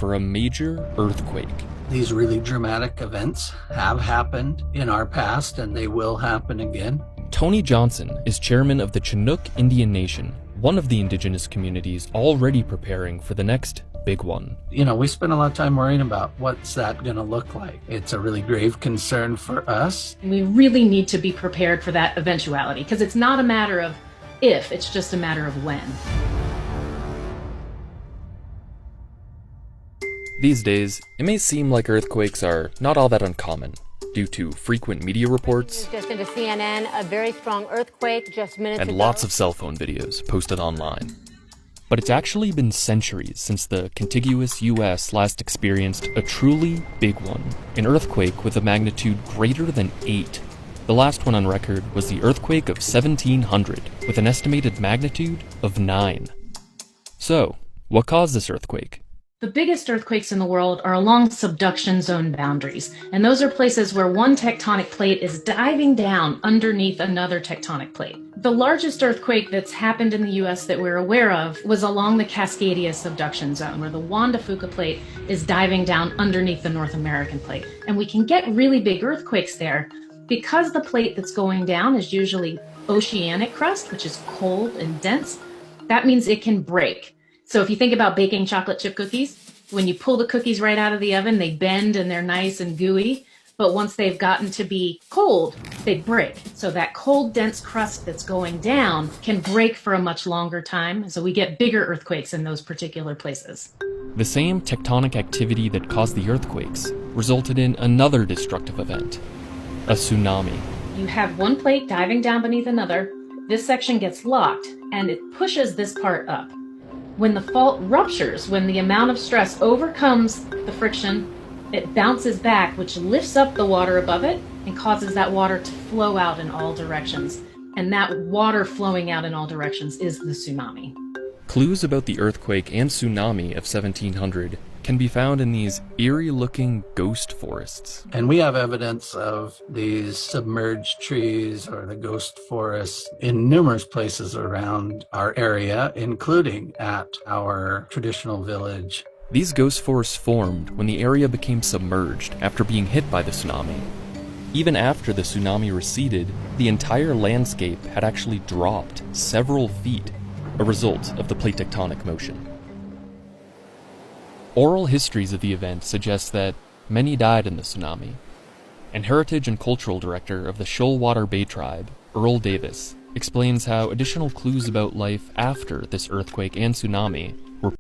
for a major earthquake. These really dramatic events have happened in our past, and they will happen again. Tony Johnson is chairman of the Chinook Indian Nation, one of the indigenous communities already preparing for the next big one. We spend a lot of time worrying about what's that going to look like. It's a really grave concern for us. We really need to be prepared for that eventuality, because it's not a matter of if, it's just a matter of when. These days, it may seem like earthquakes are not all that uncommon, due to frequent media reports Just into CNN, a very strong earthquake just minutes and ago. lots of cell phone videos posted online. But it's actually been centuries since the contiguous US last experienced a truly big one, an earthquake with a magnitude greater than 8. The last one on record was the earthquake of 1700, with an estimated magnitude of 9. So, what caused this earthquake? The biggest earthquakes in the world are along subduction zone boundaries, and those are places where one tectonic plate is diving down underneath another tectonic plate. The largest earthquake that's happened in the US that we're aware of was along the Cascadia subduction zone, where the Juan de Fuca plate is diving down underneath the North American plate. And we can get really big earthquakes there because the plate that's going down is usually oceanic crust, which is cold and dense. That means it can break. So if you think about baking chocolate chip cookies, when you pull the cookies right out of the oven, they bend and they're nice and gooey. But once they've gotten to be cold, they break. So that cold, dense crust that's going down can break for a much longer time. So we get bigger earthquakes in those particular places. The same tectonic activity that caused the earthquakes resulted in another destructive event, a tsunami. You have one plate diving down beneath another. This section gets locked and it pushes this part up. When the fault ruptures, when the amount of stress overcomes the friction, it bounces back, which lifts up the water above it and causes that water to flow out in all directions. And that water flowing out in all directions is the tsunami. Clues about the earthquake and tsunami of 1700 can be found in these eerie-looking ghost forests. And we have evidence of these submerged trees or the ghost forests in numerous places around our area, including at our traditional village. These ghost forests formed when the area became submerged after being hit by the tsunami. Even after the tsunami receded, the entire landscape had actually dropped several feet, a result of the plate tectonic motion. Oral histories of the event suggest that many died in the tsunami, and Heritage and Cultural Director of the Shoalwater Bay Tribe, Earl Davis, explains how additional clues about life after this earthquake and tsunami were